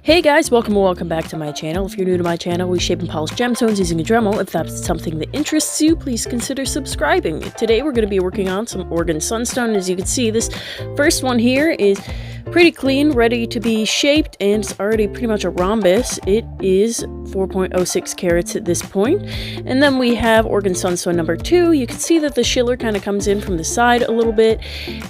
Hey guys, welcome back to my channel. If you're new to my channel, we shape and polish gemstones using a dremel. If that's something that interests you, please consider subscribing. Today we're going to be working on some Oregon sunstone. As you can see, this first one here is pretty clean, ready to be shaped, and it's already pretty much a rhombus. It is 4.06 carats at this point. And then we have Oregon sunstone number 2. You can see that the schiller kind of comes in from the side a little bit,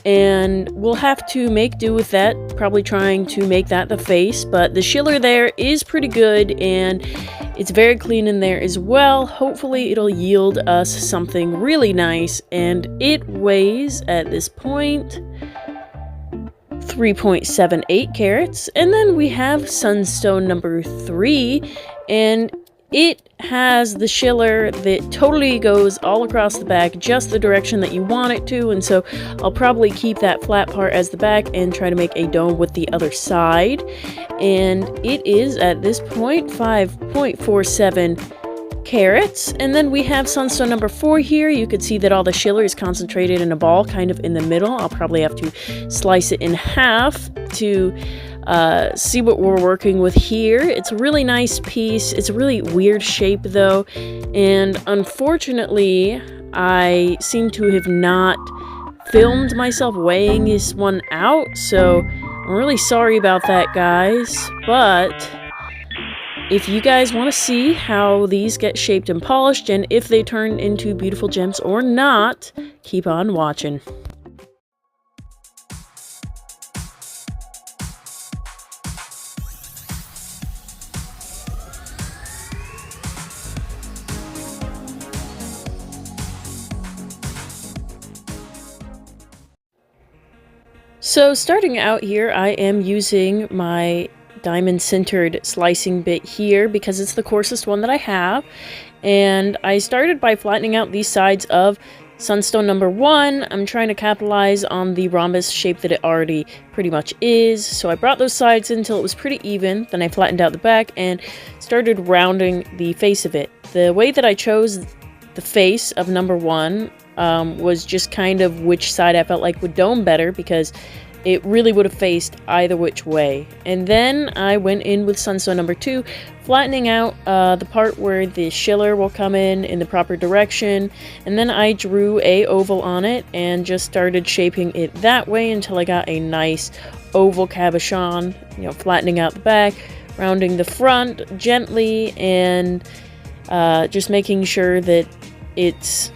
and we'll have to make do with that, probably trying to make that the face, but the schiller there is pretty good, and it's very clean in there as well. Hopefully it'll yield us something really nice, and it weighs at this point 3.78 carats. And then we have sunstone number 3, and it has the schiller that totally goes all across the back, just the direction that you want it to, and so I'll probably keep that flat part as the back and try to make a dome with the other side. And it is at this point 5.47 carats. And then we have sunstone number 4 here. You could see that all the schiller is concentrated in a ball kind of in the middle. I'll probably have to slice it in half to see what we're working with here. It's a really nice piece. It's a really weird shape though, and unfortunately I seem to have not filmed myself weighing this one out, so I'm really sorry about that, guys. But if you guys want to see how these get shaped and polished and if they turn into beautiful gems or not, keep on watching. So starting out here, I am using my diamond sintered slicing bit here because it's the coarsest one that I have. And I started by flattening out these sides of sunstone number 1. I'm trying to capitalize on the rhombus shape that it already pretty much is. So I brought those sides in until it was pretty even. Then I flattened out the back and started rounding the face of it. The way that I chose the face of number 1 was just kind of which side I felt like would dome better, because it really would have faced either which way. And then I went in with sunstone number 2, flattening out the part where the schiller will come in the proper direction, and then I drew a oval on it and just started shaping it that way until I got a nice oval cabochon, flattening out the back, rounding the front gently, and just making sure that it's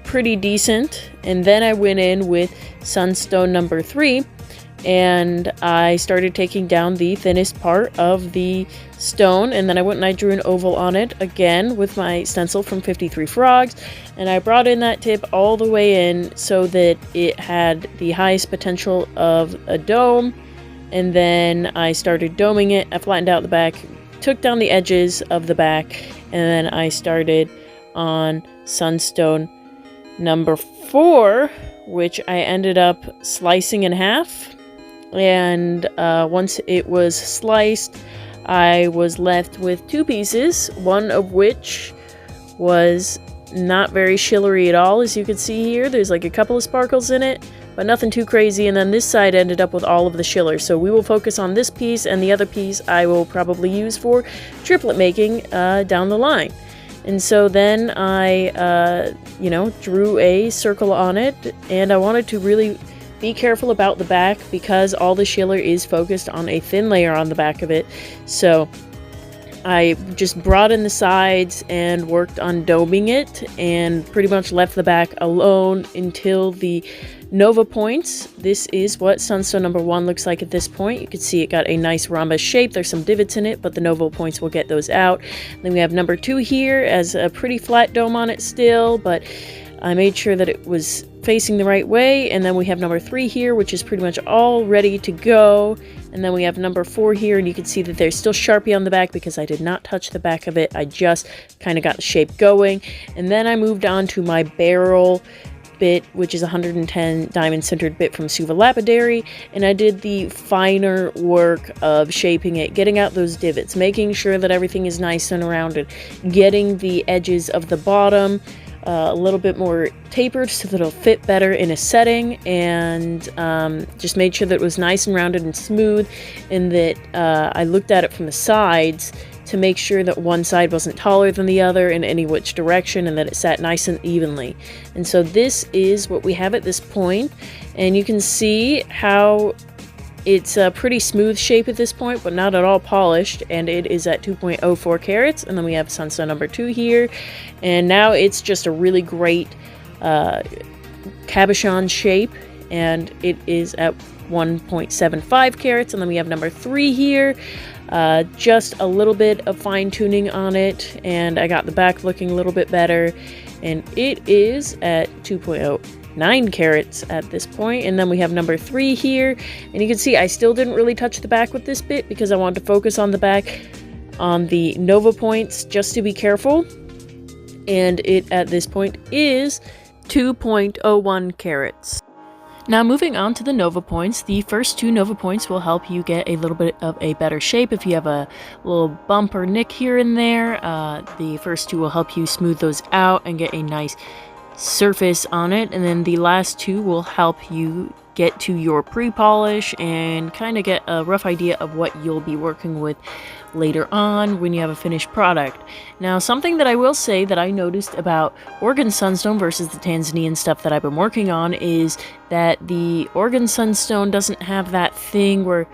pretty decent. And then I went in with sunstone number 3 and I started taking down the thinnest part of the stone, and then I went and I drew an oval on it again with my stencil from 53 Frogs, and I brought in that tip all the way in so that it had the highest potential of a dome. And then I started doming it. I flattened out the back, took down the edges of the back, and then I started on sunstone number 4, which I ended up slicing in half. And once it was sliced, I was left with 2 pieces, one of which was not very schillery at all. As you can see here, there's like a couple of sparkles in it, but nothing too crazy. And then this side ended up with all of the schiller. So we will focus on this piece, and the other piece I will probably use for triplet making down the line. And so then I, drew a circle on it, and I wanted to really be careful about the back because all the schiller is focused on a thin layer on the back of it. So I just brought in the sides and worked on doming it and pretty much left the back alone until the nova points. This is what sunstone number 1 looks like at this point. You can see it got a nice rhombus shape. There's some divots in it, but the nova points will get those out. Then we have number 2 here as a pretty flat dome on it still, but I made sure that it was facing the right way. And then we have number 3 here, which is pretty much all ready to go. And then we have number 4 here, and you can see that there's still Sharpie on the back because I did not touch the back of it. I just kind of got the shape going. And then I moved on to my barrel bit, which is a 110 diamond sintered bit from Suva Lapidary, and I did the finer work of shaping it, getting out those divots, making sure that everything is nice and rounded, getting the edges of the bottom a little bit more tapered so that it'll fit better in a setting, and just made sure that it was nice and rounded and smooth, and that I looked at it from the sides to make sure that one side wasn't taller than the other in any which direction, and that it sat nice and evenly. And so this is what we have at this point, and you can see how it's a pretty smooth shape at this point, but not at all polished, and it is at 2.04 carats. And then we have Sunstone number 2 here, and now it's just a really great cabochon shape, and it is at 1.75 carats. And then we have number 3 here, just a little bit of fine tuning on it, and I got the back looking a little bit better, and it is at 2.09 carats at this point. And then we have number 3 here, and you can see I still didn't really touch the back with this bit because I wanted to focus on the back on the Nova points just to be careful, and it at this point is 2.01 carats. Now moving on to the Nova points, the first 2 Nova points will help you get a little bit of a better shape. If you have a little bump or nick here and there, the first 2 will help you smooth those out and get a nice surface on it, and then the last 2 will help you get to your pre-polish and kind of get a rough idea of what you'll be working with later on when you have a finished product. Now, something that I will say that I noticed about Oregon Sunstone versus the Tanzanian stuff that I've been working on is that the Oregon Sunstone doesn't have that thing where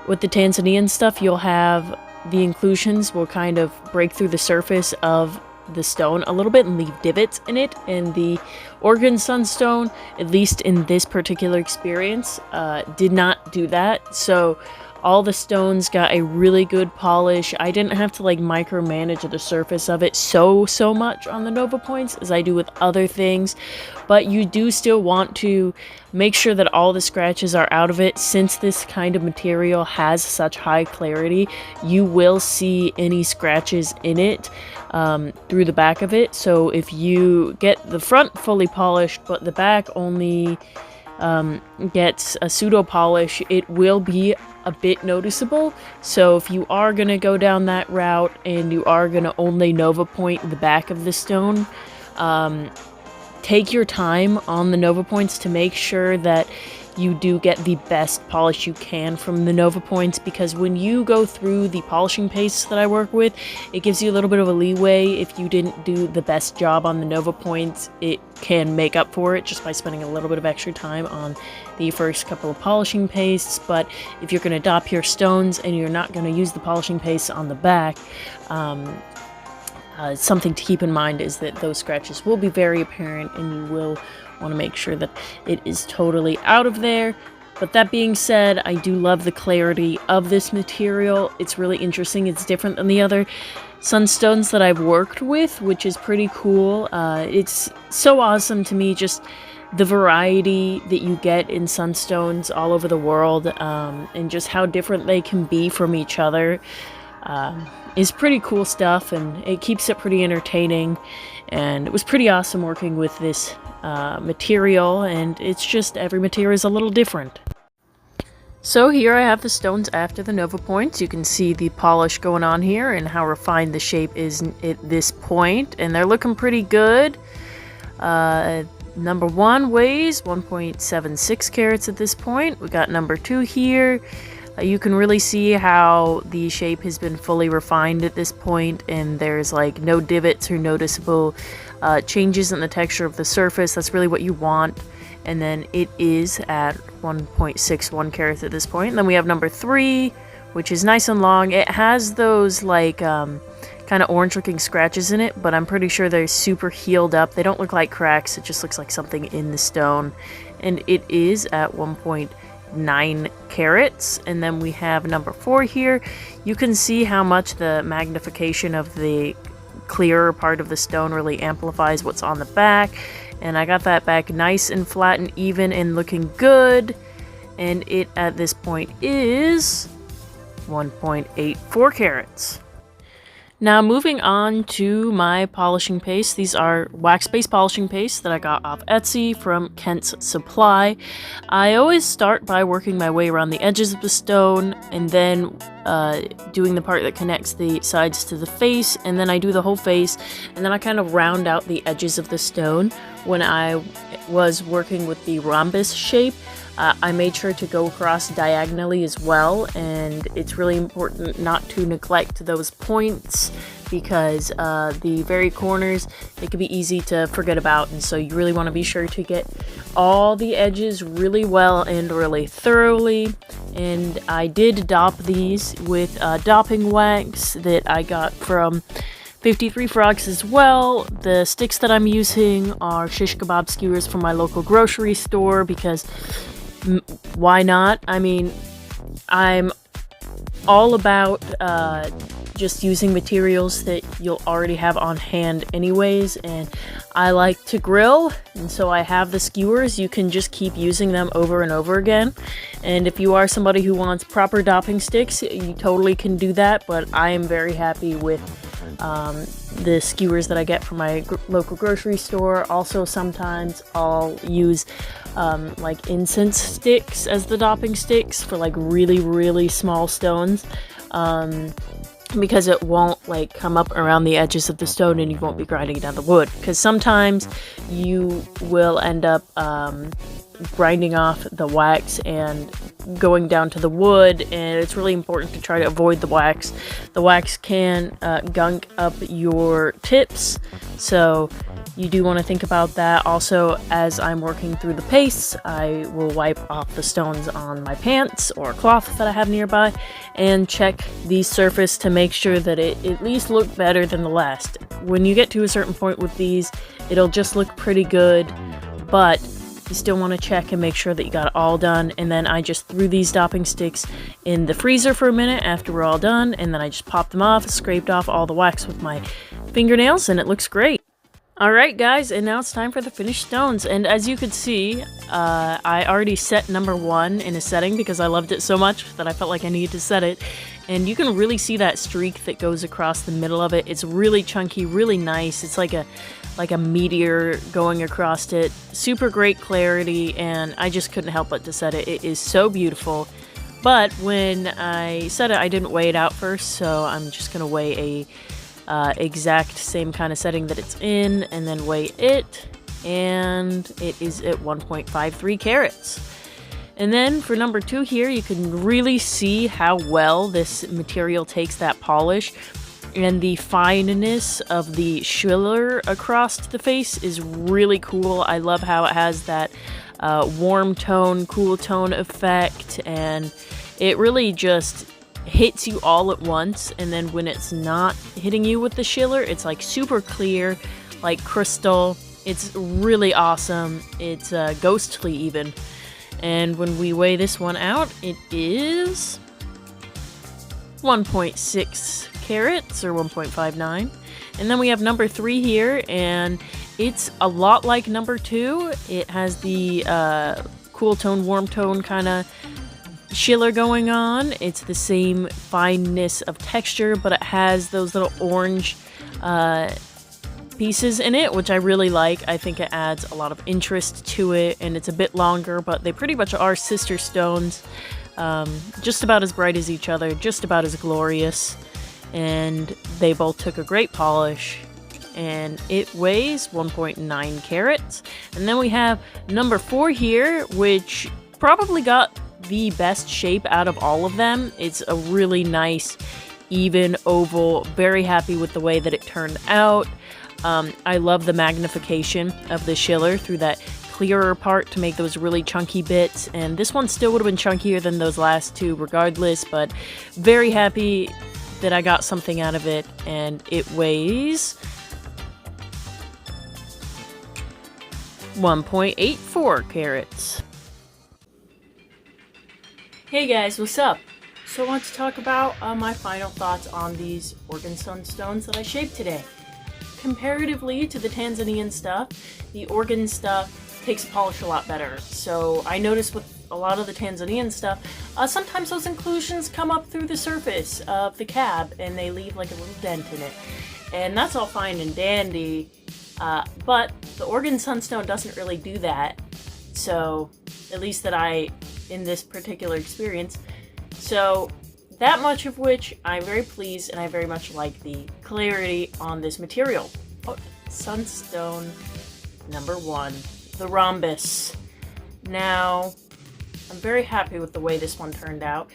with the Tanzanian stuff you'll have the inclusions will kind of break through the surface of the stone a little bit and leave divots in it, and the Oregon Sunstone, at least in this particular experience, did not do that. So all the stones got a really good polish. I didn't have to like micromanage the surface of it so much on the Nova points as I do with other things, but you do still want to make sure that all the scratches are out of it. Since this kind of material has such high clarity, you will see any scratches in it through the back of it. So if you get the front fully polished but the back only gets a pseudo polish, it will be a bit noticeable. So if you are going to go down that route and you are going to only Nova point the back of the stone, take your time on the Nova points to make sure that you do get the best polish you can from the Nova points, because when you go through the polishing paste that I work with, it gives you a little bit of a leeway. If you didn't do the best job on the Nova points, it can make up for it just by spending a little bit of extra time on the first couple of polishing pastes. But if you're going to dop your stones and you're not going to use the polishing paste on the back, something to keep in mind is that those scratches will be very apparent, and you will want to make sure that it is totally out of there. But that being said, I do love the clarity of this material. It's really interesting. It's different than the other sunstones that I've worked with, which is pretty cool. It's so awesome to me, just the variety that you get in sunstones all over the world, and just how different they can be from each other. Is pretty cool stuff, and it keeps it pretty entertaining, and it was pretty awesome working with this material, and it's just every material is a little different. So here I have the stones after the Nova points. You can see the polish going on here and how refined the shape is at this point, and they're looking pretty good. Number 1 weighs 1.76 carats at this point. We got number 2 here. You can really see how the shape has been fully refined at this point, and there's like no divots or noticeable changes in the texture of the surface. That's really what you want. And then it is at 1.61 carats at this point. And then we have number 3, which is nice and long. It has those like kind of orange looking scratches in it, but I'm pretty sure they're super healed up. They don't look like cracks. It just looks like something in the stone. And it is at 1.9 carats. And then we have number 4 here. You can see how much the magnification of the clearer part of the stone really amplifies what's on the back. And I got that back nice and flat and even and looking good. And it at this point is 1.84 carats. Now moving on to my polishing paste. These are wax-based polishing pastes that I got off Etsy from Kent's Supply. I always start by working my way around the edges of the stone, and then doing the part that connects the sides to the face, and then I do the whole face, and then I kind of round out the edges of the stone. When I was working with the rhombus shape, I made sure to go across diagonally as well, and it's really important not to neglect those points, because the very corners, it can be easy to forget about, and so you really want to be sure to get all the edges really well and really thoroughly. And I did dop these with dopping wax that I got from 53 Frogs as well. The sticks that I'm using are shish kebab skewers from my local grocery store, because why not? I mean, I'm all about just using materials that you'll already have on hand anyways, and I like to grill, and so I have the skewers. You can just keep using them over and over again, and if you are somebody who wants proper dopping sticks, you totally can do that, but I am very happy with the skewers that I get from my local grocery store. Also, sometimes I'll use like incense sticks as the dopping sticks for like really small stones, because it won't like come up around the edges of the stone and you won't be grinding down the wood, because sometimes you will end up grinding off the wax and going down to the wood, and it's really important to try to avoid the wax. The wax can gunk up your tips, so you do want to think about that. Also, as I'm working through the paste, I will wipe off the stones on my pants or cloth that I have nearby and check the surface to make sure that it at least look better than the last. When you get to a certain point with these, it'll just look pretty good, but you still want to check and make sure that you got it all done. And then I just threw these dopping sticks in the freezer for a minute after we're all done, and then I just popped them off, scraped off all the wax with my fingernails, and it looks great. Alright guys, and now it's time for the finished stones, and as you could see, I already set number 1 in a setting because I loved it so much that I felt like I needed to set it, and you can really see that streak that goes across the middle of it. It's really chunky, really nice. It's like a meteor going across it. Super great clarity, and I just couldn't help but to set it. It is so beautiful. But when I set it, I didn't weigh it out first, so I'm just gonna weigh a exact same kind of setting that it's in, and then weigh it, and it is at 1.53 carats. And then for number 2 here, you can really see how well this material takes that polish, and the fineness of the schiller across the face is really cool. I love how it has that warm tone, cool tone effect, and it really just hits you all at once. And then when it's not hitting you with the schiller, it's like super clear, like crystal. It's really awesome. It's ghostly even. And when we weigh this one out, it is 1.6 carats, or 1.59. And then we have number 3 here, and it's a lot like number 2. It has the cool tone, warm tone kind of schiller going on. It's the same fineness of texture, but it has those little orange pieces in it, which I really like. I think it adds a lot of interest to it, and it's a bit longer, but they pretty much are sister stones. Just about as bright as each other, just about as glorious, and they both took a great polish, and it weighs 1.9 carats. And then we have number 4 here, which probably got the best shape out of all of them. It's a really nice, even oval. Very happy with the way that it turned out. I love the magnification of the schiller through that clearer part to make those really chunky bits, and this one still would have been chunkier than those last 2 regardless, but very happy that I got something out of it, and it weighs 1.84 carats. Hey guys, what's up? So I want to talk about my final thoughts on these organ sunstones that I shaped today. Comparatively to the Tanzanian stuff, the organ stuff takes polish a lot better. So I noticed with a lot of the Tanzanian stuff, sometimes those inclusions come up through the surface of the cab and they leave like a little dent in it. And that's all fine and dandy, but the organ sunstone doesn't really do that. So, at least that in this particular experience. So, that much of which I'm very pleased, and I very much like the clarity on this material. Oh, Sunstone number 1, the rhombus. Now, I'm very happy with the way this one turned out.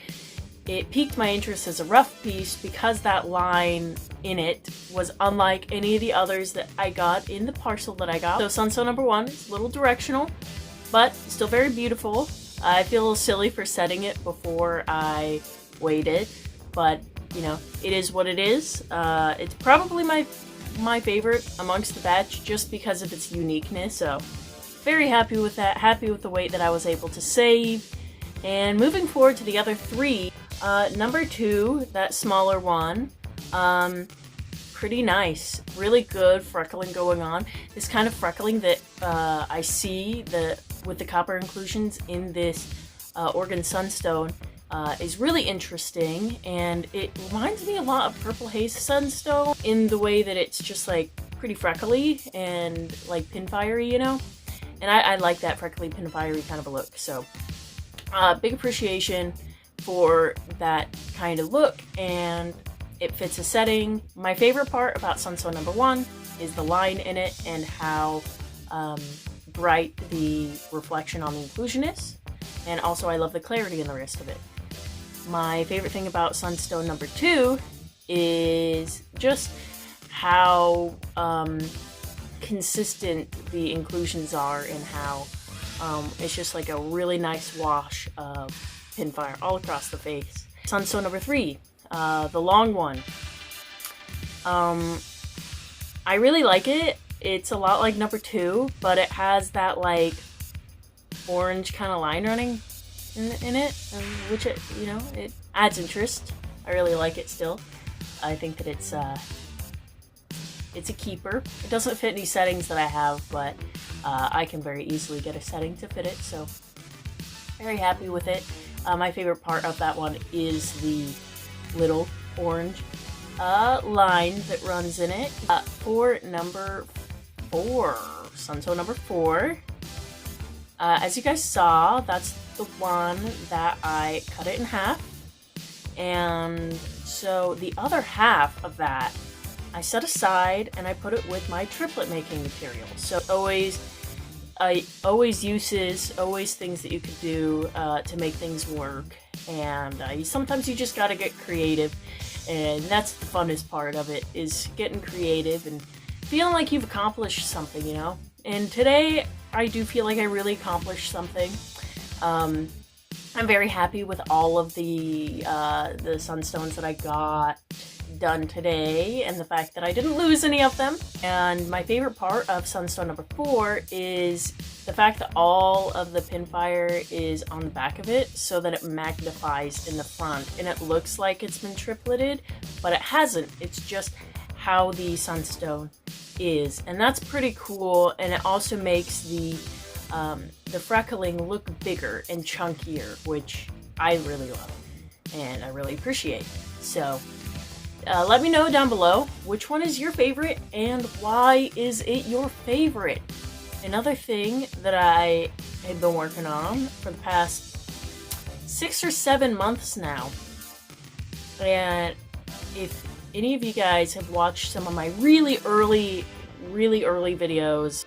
It piqued my interest as a rough piece because that line in it was unlike any of the others that I got in the parcel that I got. So Sunstone number 1 is a little directional, but still very beautiful. I feel a little silly for setting it before I weighed it, but you know, it is what it is. It's probably my favorite amongst the batch just because of its uniqueness, so very happy with that, happy with the weight that I was able to save. And moving forward to the other 3, number 2, that smaller one, pretty nice, really good freckling going on. This kind of freckling that I see with the copper inclusions in this Oregon Sunstone is really interesting, and it reminds me a lot of Purple Haze Sunstone in the way that it's just like pretty freckly and like pinfirey, you know? And I like that freckly pinfirey kind of a look, so big appreciation for that kind of look, and it fits a setting. My favorite part about Sunstone number 1 is the line in it and how bright the reflection on the inclusion is, and also I love the clarity in the rest of it. My favorite thing about Sunstone number 2 is just how consistent the inclusions are, and how it's just like a really nice wash of pinfire all across the face. Sunstone number 3, the long one. I really like it. It's a lot like number 2, but it has that like orange kind of line running in it, which it, you know, it adds interest. I really like it still. I think that it's a keeper. It doesn't fit any settings that I have, but I can very easily get a setting to fit it, so very happy with it. My favorite part of that one is the little orange line that runs in it. For number 4, Sunstone number 4, as you guys saw, that's the one that I cut it in half, and so the other half of that I set aside and I put it with my triplet making material. So always uses, always things that you could do to make things work, and sometimes you just gotta get creative, and that's the funnest part of it, is getting creative and feeling like you've accomplished something, you know? And today I do feel like I really accomplished something. I'm very happy with all of the sunstones that I got done today, and the fact that I didn't lose any of them. And my favorite part of Sunstone number 4 is the fact that all of the pinfire is on the back of it, so that it magnifies in the front, and it looks like it's been tripleted, but it hasn't. It's just how the sunstone is, and that's pretty cool. And it also makes the freckling look bigger and chunkier, which I really love and I really appreciate. So let me know down below which one is your favorite and why is it your favorite. Another thing that I have been working on for the past 6 or 7 months now, and if any of you guys have watched some of my really early videos,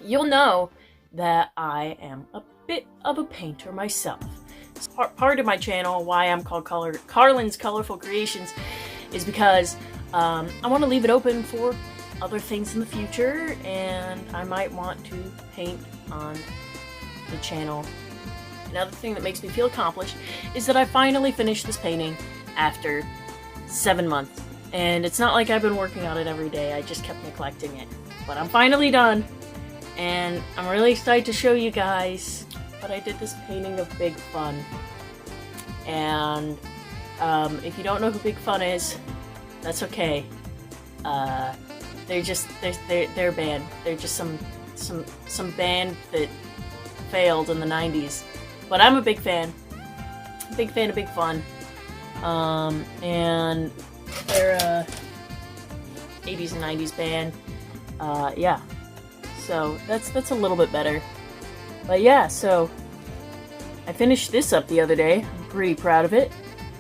you'll know that I am a bit of a painter myself. It's part of my channel, why I'm called Carlin's Colorful Creations, is because I want to leave it open for other things in the future, and I might want to paint on the channel. Another thing that makes me feel accomplished is that I finally finished this painting after 7 months. And it's not like I've been working on it every day, I just kept neglecting it. But I'm finally done, and I'm really excited to show you guys. But I did this painting of Big Fun. And if you don't know who Big Fun is, that's okay. They're a band. They're just some band that failed in the 90s. But I'm a big fan. Big fan of Big Fun. And they're a 80s and 90s band. Yeah. So that's a little bit better. But yeah, so I finished this up the other day. I'm pretty proud of it.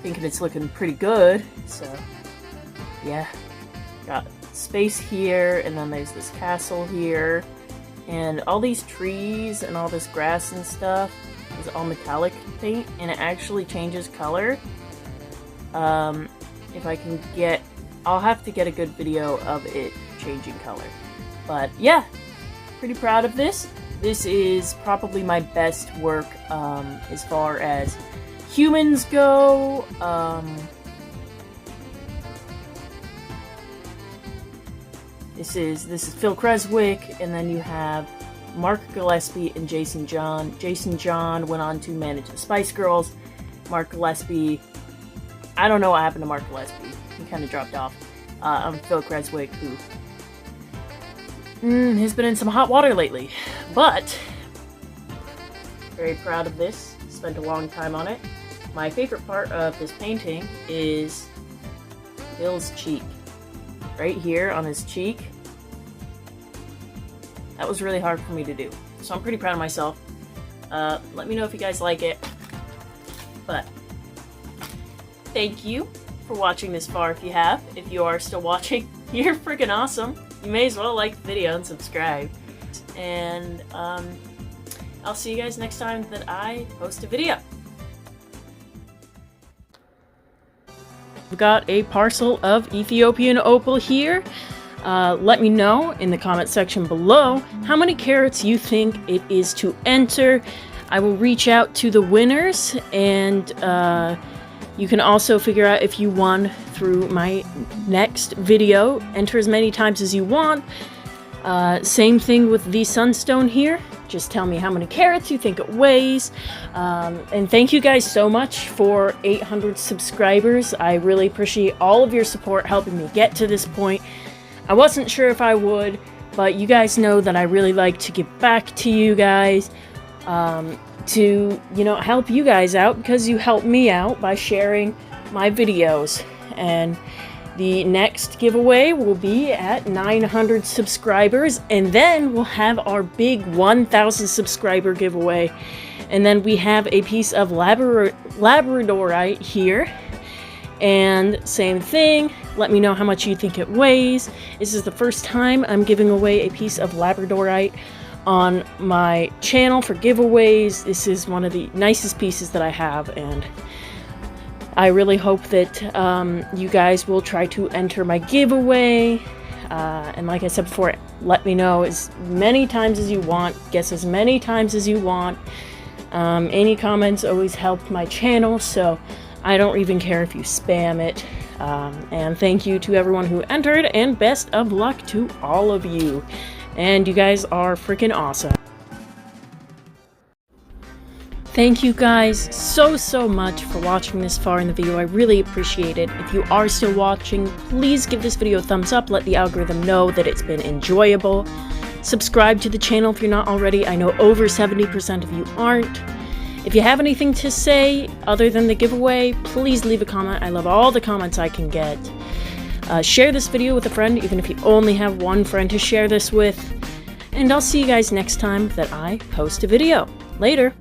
thinking it's looking pretty good. So yeah, got space here, and then there's this castle here, and all these trees and all this grass and stuff is all metallic paint, and it actually changes color. If I can get, I'll have to get a good video of it changing color. But yeah, pretty proud of this. This is probably my best work as far as humans go. This is Phil Creswick, and then you have Mark Gillespie and Jason John. Jason John went on to manage the Spice Girls. Mark Gillespie, I don't know what happened to Mark Gillespie. He kind of dropped off. I'm Phil Creswick, who has been in some hot water lately. But very proud of this. Spent a long time on it. My favorite part of this painting is Phil's cheek. Right here on his cheek. That was really hard for me to do. So I'm pretty proud of myself. Let me know if you guys like it. But thank you for watching this far if you have. If you are still watching, you're freaking awesome. You may as well like the video and subscribe. And I'll see you guys next time that I post a video. I've got a parcel of Ethiopian opal here. Let me know in the comment section below how many carats you think it is to enter. I will reach out to the winners, and you can also figure out if you won through my next video. Enter as many times as you want. Same thing with the sunstone here. Just tell me how many carats you think it weighs. And thank you guys so much for 800 subscribers. I really appreciate all of your support helping me get to this point. I wasn't sure if I would, but you guys know that I really like to give back to you guys, to, you know, help you guys out, because you help me out by sharing my videos. And the next giveaway will be at 900 subscribers, and then we'll have our big 1,000 subscriber giveaway. And then we have a piece of labradorite here. And same thing, let me know how much you think it weighs. This is the first time I'm giving away a piece of labradorite on my channel for giveaways. This is one of the nicest pieces that I have, and I really hope that you guys will try to enter my giveaway. And like I said before, let me know as many times as you want. Guess as many times as you want. Any comments always help my channel, so I don't even care if you spam it. And thank you to everyone who entered, and best of luck to all of you. And you guys are freaking awesome. Thank you guys so much for watching this far in the video. I really appreciate it. If you are still watching, please give this video a thumbs up. Let the algorithm know that it's been enjoyable. Subscribe to the channel if you're not already. I know over 70% of you aren't. If you have anything to say other than the giveaway, please leave a comment. I love all the comments I can get. Share this video with a friend, even if you only have one friend to share this with. And I'll see you guys next time that I post a video. Later!